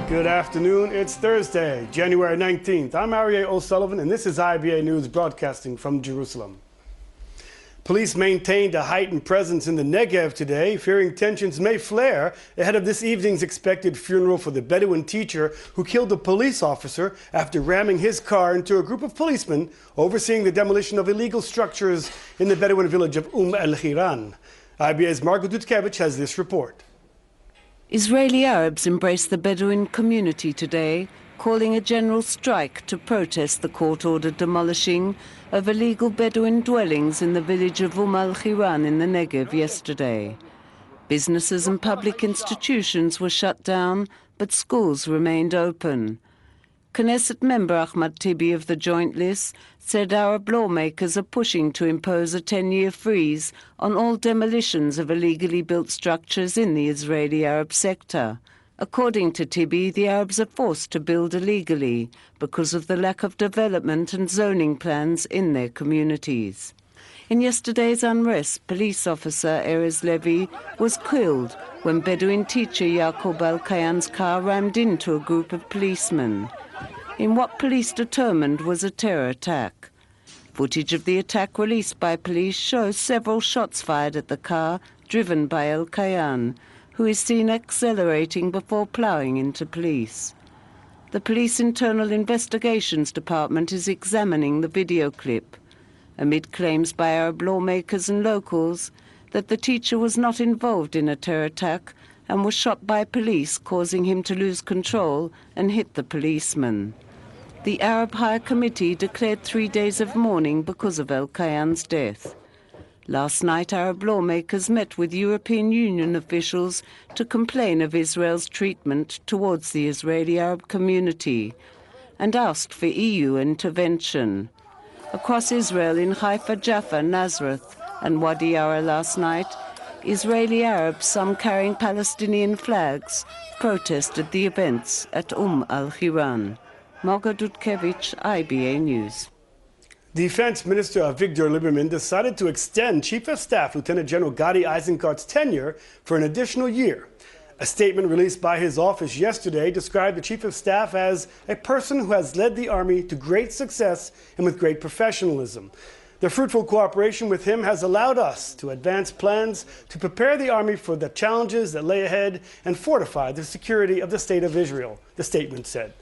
Good afternoon. It's Thursday, January 19th. I'm Aryeh O'Sullivan, and this is IBA News broadcasting from Jerusalem. Police maintained a heightened presence in the Negev today, fearing tensions may flare ahead of this evening's expected funeral for the Bedouin teacher who killed a police officer after ramming his car into a group of policemen overseeing the demolition of illegal structures in the Bedouin village of El-Hiran. IBA's Margot Dudkevich has this report. Israeli Arabs embraced the Bedouin community today, calling a general strike to protest the court-ordered demolishing of illegal Bedouin dwellings in the village of El-Hiran in the Negev yesterday. Businesses and public institutions were shut down, but schools remained open. Knesset member Ahmad Tibi of the Joint List said Arab lawmakers are pushing to impose a 10-year freeze on all demolitions of illegally built structures in the Israeli Arab sector. According to Tibi, the Arabs are forced to build illegally because of the lack of development and zoning plans in their communities. In yesterday's unrest, police officer Erez Levi was killed when Bedouin teacher Yaakov Al-Kayan's car rammed into a group of policemen in what police determined was a terror attack. Footage of the attack released by police shows several shots fired at the car driven by Al-Kayan, who is seen accelerating before ploughing into police. The Police Internal Investigations Department is examining the video clip, amid claims by Arab lawmakers and locals that the teacher was not involved in a terror attack and was shot by police, causing him to lose control and hit the policeman. The Arab High Committee declared 3 days of mourning because of Al-Kayan's death. Last night, Arab lawmakers met with European Union officials to complain of Israel's treatment towards the Israeli Arab community and asked for EU intervention. Across Israel, in Haifa, Jaffa, Nazareth and Wadi Ara last night, Israeli Arabs, some carrying Palestinian flags, protested the events at Al-Hiran. Margot Dudkevich, IBA News. Defense Minister Avigdor Lieberman decided to extend Chief of Staff Lieutenant General Gadi Eisenkart's tenure for an additional year. A statement released by his office yesterday described the Chief of Staff as a person who has led the Army to great success and with great professionalism. The fruitful cooperation with him has allowed us to advance plans to prepare the Army for the challenges that lay ahead and fortify the security of the State of Israel, the statement said.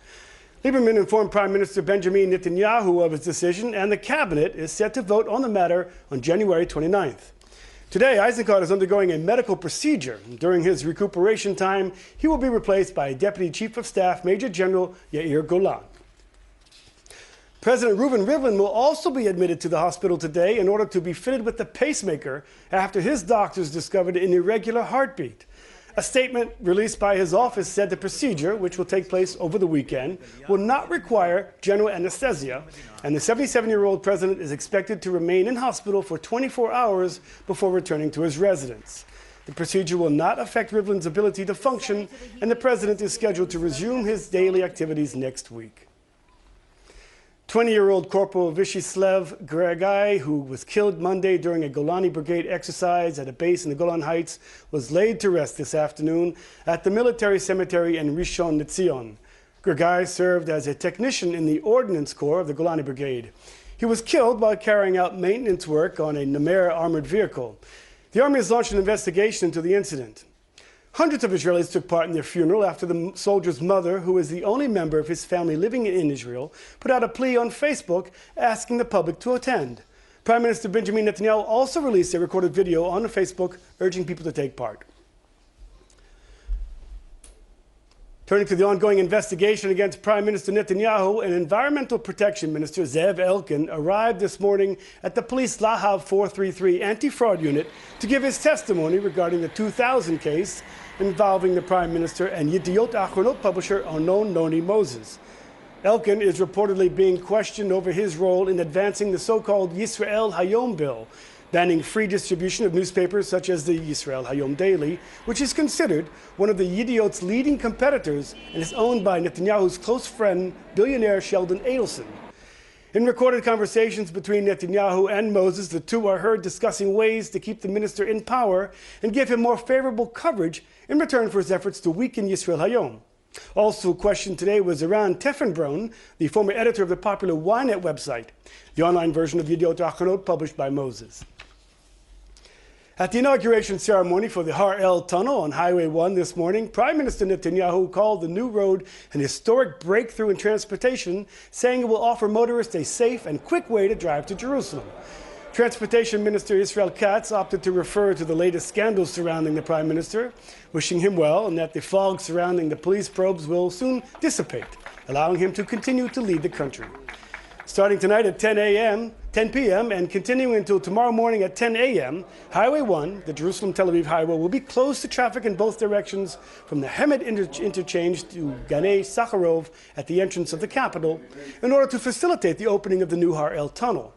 Lieberman informed Prime Minister Benjamin Netanyahu of his decision, and the cabinet is set to vote on the matter on January 29th. Today, Eisenkart is undergoing a medical procedure. During his recuperation time, he will be replaced by Deputy Chief of Staff Major General Yair Golan. President Reuven Rivlin will also be admitted to the hospital today in order to be fitted with the pacemaker after his doctors discovered an irregular heartbeat. A statement released by his office said the procedure, which will take place over the weekend, will not require general anesthesia, and the 77-year-old president is expected to remain in hospital for 24 hours before returning to his residence. The procedure will not affect Rivlin's ability to function, and the president is scheduled to resume his daily activities next week. 20-year-old Corporal Vyshislav Gregai, who was killed Monday during a Golani Brigade exercise at a base in the Golan Heights, was laid to rest this afternoon at the military cemetery in Rishon LeZion. Gregai served as a technician in the Ordnance Corps of the Golani Brigade. He was killed while carrying out maintenance work on a Nemer armored vehicle. The Army has launched an investigation into the incident. Hundreds of Israelis took part in their funeral after the soldier's mother, who is the only member of his family living in Israel, put out a plea on Facebook asking the public to attend. Prime Minister Benjamin Netanyahu also released a recorded video on Facebook urging people to take part. Turning to the ongoing investigation against Prime Minister Netanyahu, an Environmental Protection Minister, Zev Elkin, arrived this morning at the police Lahav 433 anti-fraud unit to give his testimony regarding the 2000 case involving the Prime Minister and Yediot Achronot publisher Onon Noni Moses. Elkin is reportedly being questioned over his role in advancing the so-called Yisrael Hayom bill, banning free distribution of newspapers such as the Yisrael Hayom Daily, which is considered one of the Yediot's leading competitors and is owned by Netanyahu's close friend, billionaire Sheldon Adelson. In recorded conversations between Netanyahu and Moses, the two are heard discussing ways to keep the minister in power and give him more favorable coverage in return for his efforts to weaken Yisrael Hayom. Also questioned today was Eran Teffenbrun, the former editor of the popular Ynet website, the online version of Yediot Achronot published by Moses. At the inauguration ceremony for the Har El Tunnel on Highway 1 this morning, Prime Minister Netanyahu called the new road an historic breakthrough in transportation, saying it will offer motorists a safe and quick way to drive to Jerusalem. Transportation Minister Israel Katz opted to refer to the latest scandals surrounding the Prime Minister, wishing him well and that the fog surrounding the police probes will soon dissipate, allowing him to continue to lead the country. Starting tonight at 10 p.m. and continuing until tomorrow morning at 10 a.m., Highway 1, the Jerusalem-Tel Aviv highway, will be closed to traffic in both directions from the Hemet interchange to Ganei Sakharov at the entrance of the capital in order to facilitate the opening of the new Har El Tunnel.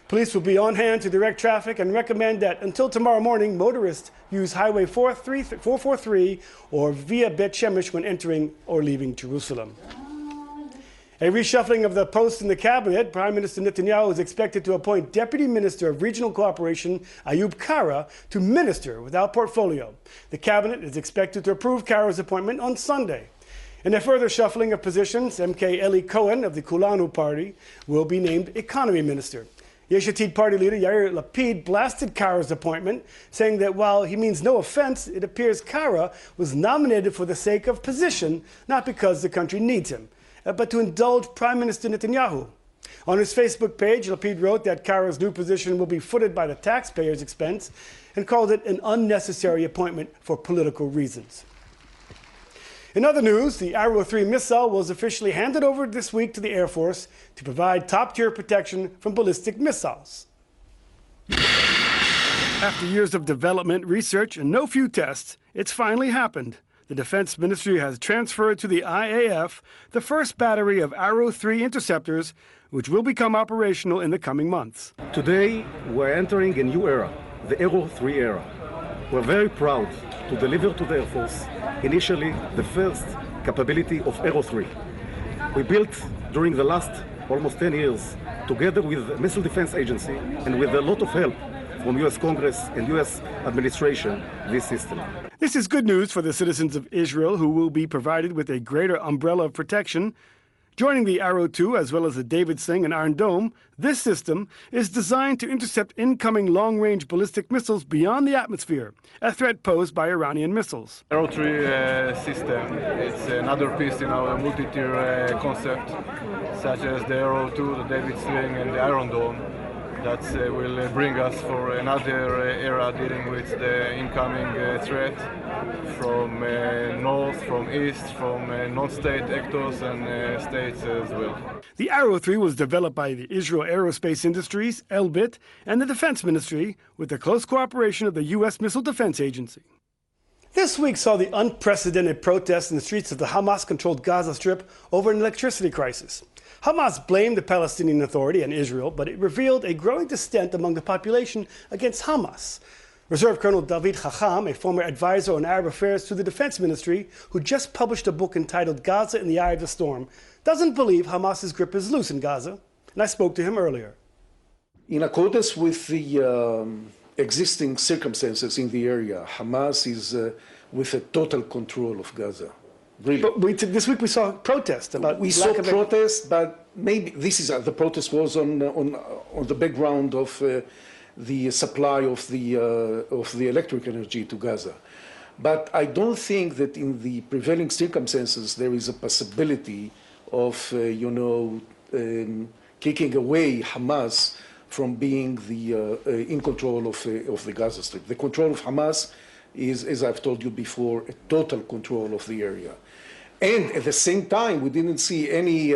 Police will be on hand to direct traffic and recommend that until tomorrow morning, motorists use Highway 443 or via Bet Shemesh when entering or leaving Jerusalem. A reshuffling of the posts in the cabinet. Prime Minister Netanyahu is expected to appoint Deputy Minister of Regional Cooperation Ayub Kara to minister without portfolio. The cabinet is expected to approve Kara's appointment on Sunday. In a further shuffling of positions, MK Eli Cohen of the Kulanu Party will be named Economy Minister. Yesh Atid Party leader Yair Lapid blasted Kara's appointment, saying that while he means no offense, it appears Kara was nominated for the sake of position, not because the country needs him, but to indulge Prime Minister Netanyahu. On his Facebook page, Lapid wrote that Kara's new position will be footed by the taxpayers' expense and called it an unnecessary appointment for political reasons. In other news, the Arrow 3 missile was officially handed over this week to the Air Force to provide top-tier protection from ballistic missiles. After years of development, research, and no few tests, it's finally happened. The Defense Ministry has transferred to the IAF the first battery of Arrow 3 interceptors, which will become operational in the coming months. Today, we're entering a new era, the Arrow 3 era. We're very proud to deliver to the Air Force initially the first capability of Arrow 3. We built during the last almost 10 years, together with the Missile Defense Agency and with a lot of help from U.S. Congress and U.S. administration, this system. This is good news for the citizens of Israel, who will be provided with a greater umbrella of protection. Joining the Arrow 2, as well as the David Sling and Iron Dome, this system is designed to intercept incoming long-range ballistic missiles beyond the atmosphere, a threat posed by Iranian missiles. Arrow 3 system, it's another piece in our multi-tier concept, such as the Arrow 2, the David Sling, and the Iron Dome, that will bring us for another era dealing with the incoming threat from north, from east, from non-state actors and states as well. The Arrow 3 was developed by the Israel Aerospace Industries, Elbit, and the Defense Ministry with the close cooperation of the U.S. Missile Defense Agency. This week saw the unprecedented protests in the streets of the Hamas-controlled Gaza Strip over an electricity crisis. Hamas blamed the Palestinian Authority and Israel, but it revealed a growing dissent among the population against Hamas. Reserve Colonel David Chacham, a former advisor on Arab affairs to the Defense Ministry, who just published a book entitled Gaza in the Eye of the Storm, doesn't believe Hamas's grip is loose in Gaza, and I spoke to him earlier. In accordance with the existing circumstances in the area, Hamas is with a total control of Gaza. Really. But this week we saw protests about. We saw protests, but maybe this is the protest was on the background of the supply of the electric energy to Gaza. But I don't think that in the prevailing circumstances there is a possibility of kicking away Hamas from being in control of the Gaza Strip. The control of Hamas is, as I've told you before, a total control of the area. And at the same time, we didn't see any,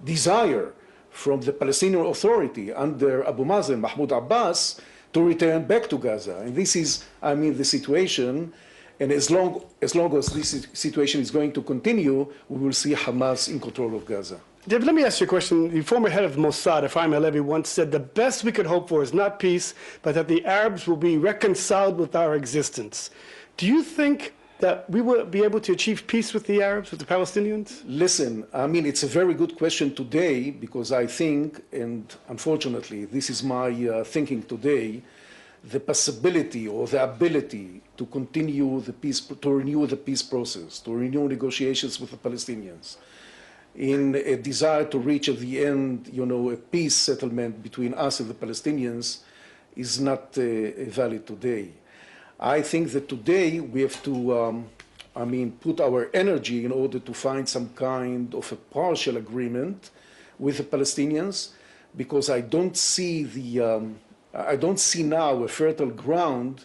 desire from the Palestinian Authority under Abu Mazen, Mahmoud Abbas, to return back to Gaza. And this is, the situation. And as long as this situation is going to continue, we will see Hamas in control of Gaza. David, let me ask you a question. The former head of Mossad, Ephraim Halevi, once said, the best we could hope for is not peace, but that the Arabs will be reconciled with our existence. Do you think that we will be able to achieve peace with the Arabs, with the Palestinians? Listen, it's a very good question today, because I think, and unfortunately, this is my thinking today, the possibility or the ability to continue the peace, to renew the peace process, to renew negotiations with the Palestinians, in a desire to reach at the end, a peace settlement between us and the Palestinians is not valid today. I think that today we have to, put our energy in order to find some kind of a partial agreement with the Palestinians, because I don't see now a fertile ground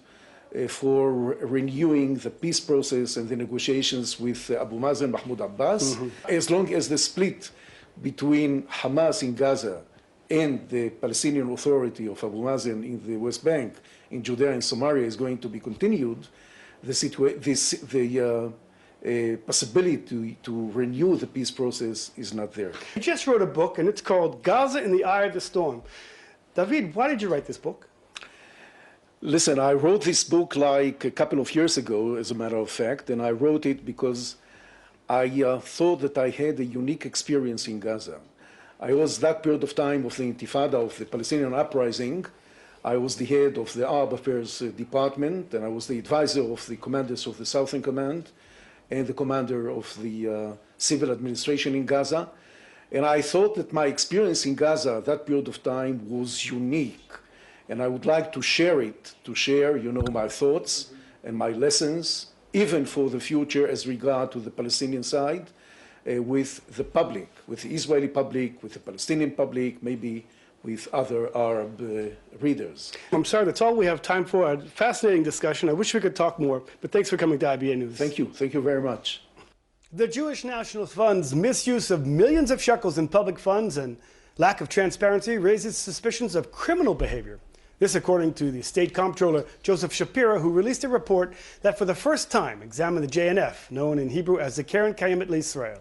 for renewing the peace process and the negotiations with Abu Mazen, Mahmoud Abbas. As long as the split between Hamas in Gaza and the Palestinian Authority of Abu Mazen in the West Bank, in Judea and Samaria is going to be continued, the possibility to renew the peace process is not there. You just wrote a book, and it's called Gaza in the Eye of the Storm. David, why did you write this book? Listen, I wrote this book like a couple of years ago, as a matter of fact, and I wrote it because I thought that I had a unique experience in Gaza. I was that period of time of the Intifada, of the Palestinian uprising. I was the head of the Arab Affairs Department, and I was the advisor of the commanders of the Southern Command and the commander of the civil administration in Gaza. And I thought that my experience in Gaza at that period of time was unique. And I would like to share it, my thoughts and my lessons, even for the future as regard to the Palestinian side, with the public, with the Israeli public, with the Palestinian public, maybe with other Arab readers. I'm sorry, that's all we have time for. A fascinating discussion. I wish we could talk more, but thanks for coming to IBA News. Thank you. Thank you very much. The Jewish National Fund's misuse of millions of shekels in public funds and lack of transparency raises suspicions of criminal behavior. This according to the State Comptroller Joseph Shapiro, who released a report that for the first time examined the JNF, known in Hebrew as the Keren Kayemet L'Israel.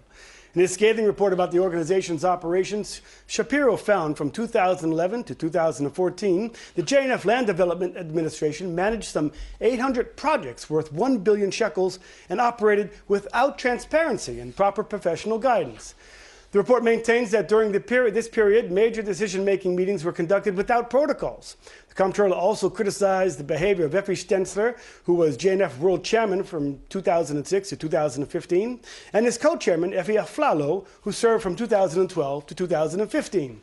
In his scathing report about the organization's operations, Shapiro found from 2011 to 2014, the JNF Land Development Administration managed some 800 projects worth 1 billion shekels and operated without transparency and proper professional guidance. The report maintains that during this period, major decision-making meetings were conducted without protocols. The comptroller also criticized the behavior of Effie Stenzler, who was JNF World Chairman from 2006 to 2015, and his co-chairman, Effie Aflalo, who served from 2012 to 2015.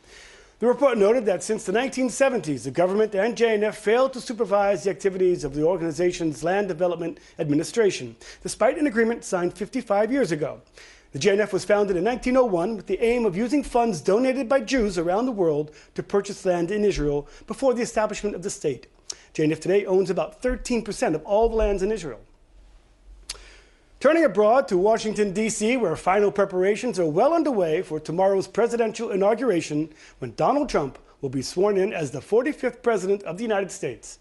The report noted that since the 1970s, the government and JNF failed to supervise the activities of the organization's Land Development Administration, despite an agreement signed 55 years ago. The JNF was founded in 1901 with the aim of using funds donated by Jews around the world to purchase land in Israel before the establishment of the state. JNF today owns about 13% of all the lands in Israel. Turning abroad to Washington, D.C., where final preparations are well underway for tomorrow's presidential inauguration, when Donald Trump will be sworn in as the 45th President of the United States.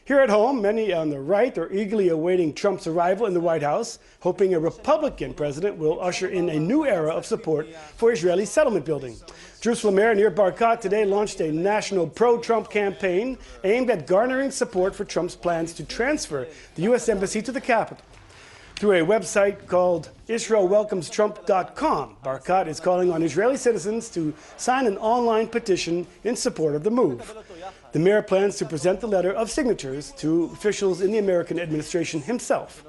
Here at home, many on the right are eagerly awaiting Trump's arrival in the White House, hoping a Republican president will usher in a new era of support for Israeli settlement building. Jerusalem Air near Barkat today launched a national pro-Trump campaign aimed at garnering support for Trump's plans to transfer the U.S. Embassy to the capital. Through a website called IsraelWelcomesTrump.com, Barkat is calling on Israeli citizens to sign an online petition in support of the move. The mayor plans to present the letter of signatures to officials in the American administration himself.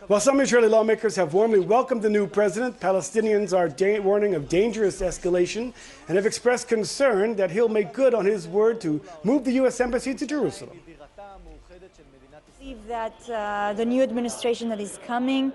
While some Israeli lawmakers have warmly welcomed the new president, Palestinians are warning of dangerous escalation and have expressed concern that he'll make good on his word to move the U.S. Embassy to Jerusalem. I believe that the new administration that is coming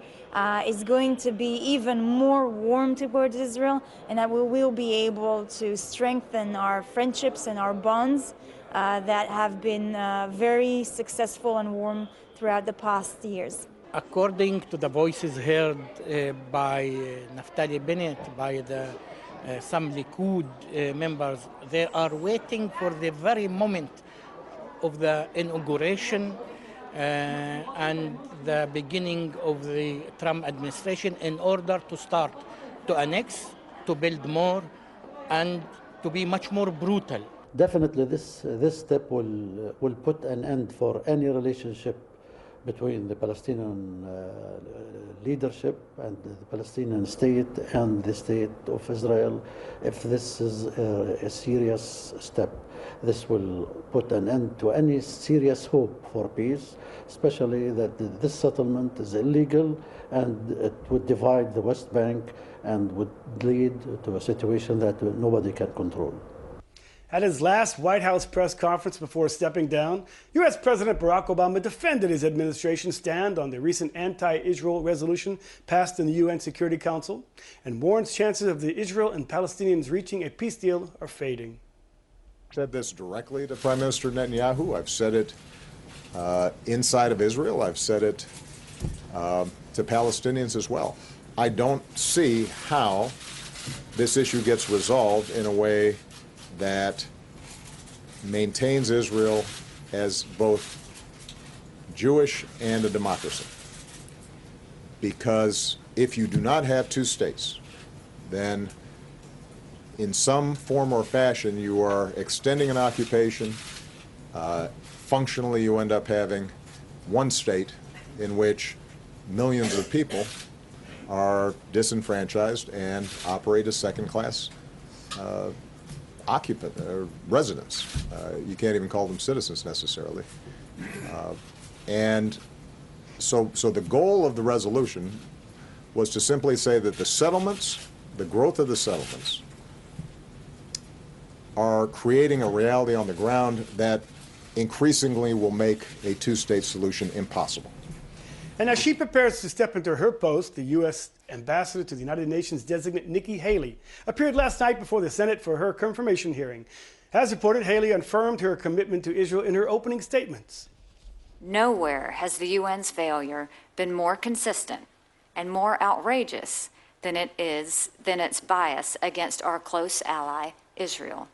is going to be even more warm towards Israel, and that we will be able to strengthen our friendships and our bonds that have been very successful and warm throughout the past years. According to the voices heard by Naftali Bennett, by some Likud members, they are waiting for the very moment of the inauguration and the beginning of the Trump administration in order to start to annex, to build more, and to be much more brutal. Definitely this step will put an end for any relationship between the Palestinian leadership and the Palestinian state and the state of Israel. If this is a serious step, this will put an end to any serious hope for peace, especially that this settlement is illegal and it would divide the West Bank and would lead to a situation that nobody can control. At his last White House press conference before stepping down, U.S. President Barack Obama defended his administration's stand on the recent anti-Israel resolution passed in the UN Security Council and warns chances of the Israel and Palestinians reaching a peace deal are fading. I've said this directly to Prime Minister Netanyahu. I've said it inside of Israel. I've said it to Palestinians as well. I don't see how this issue gets resolved in a way that maintains Israel as both Jewish and a democracy. Because if you do not have two states, then in some form or fashion you are extending an occupation. Functionally, you end up having one state in which millions of people are disenfranchised and operate as second-class occupant or residents. You can't even call them citizens necessarily. And so the goal of the resolution was to simply say that the settlements, the growth of the settlements, are creating a reality on the ground that increasingly will make a two-state solution impossible. And as she prepares to step into her post, the U.S. Ambassador to the United Nations designate Nikki Haley appeared last night before the Senate for her confirmation hearing. As reported, Haley affirmed her commitment to Israel in her opening statements. Nowhere has the UN's failure been more consistent and more outrageous than its bias against our close ally, Israel.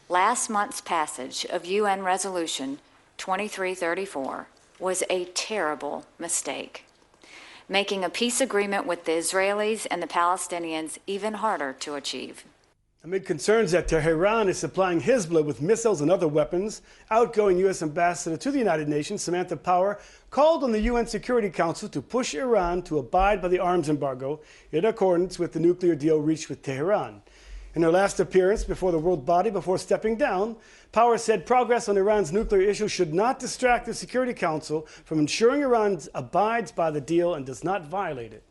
Last month's passage of UN Resolution 2334 was a terrible mistake, making a peace agreement with the Israelis and the Palestinians even harder to achieve. Amid concerns that Tehran is supplying Hezbollah with missiles and other weapons, outgoing U.S. Ambassador to the United Nations, Samantha Power, called on the UN Security Council to push Iran to abide by the arms embargo in accordance with the nuclear deal reached with Tehran. In her last appearance before the world body before stepping down, Power said progress on Iran's nuclear issue should not distract the Security Council from ensuring Iran abides by the deal and does not violate it.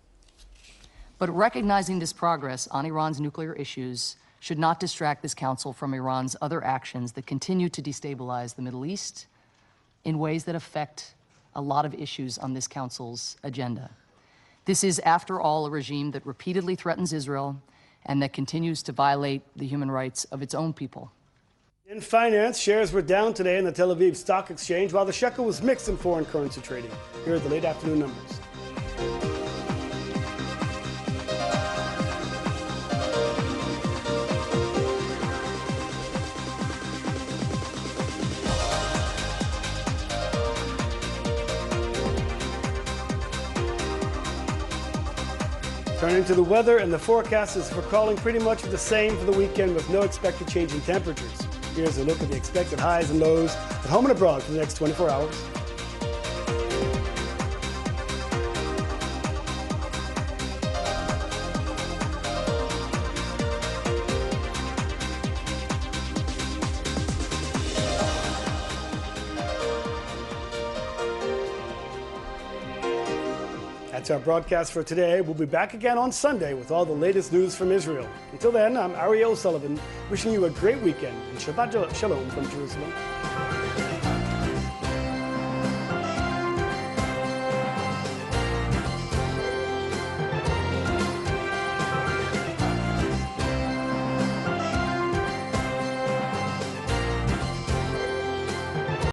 But recognizing this progress on Iran's nuclear issues should not distract this council from Iran's other actions that continue to destabilize the Middle East in ways that affect a lot of issues on this council's agenda. This is, after all, a regime that repeatedly threatens Israel and that continues to violate the human rights of its own people. In finance, shares were down today in the Tel Aviv Stock Exchange, while the shekel was mixed in foreign currency trading. Here are the late afternoon numbers. Turning to the weather, and the forecast is for calling pretty much the same for the weekend with no expected change in temperatures. Here's a look at the expected highs and lows at home and abroad for the next 24 hours. That's our broadcast for today. We'll be back again on Sunday with all the latest news from Israel. Until then, I'm Ariel Sullivan, wishing you a great weekend and Shabbat Shalom from Jerusalem.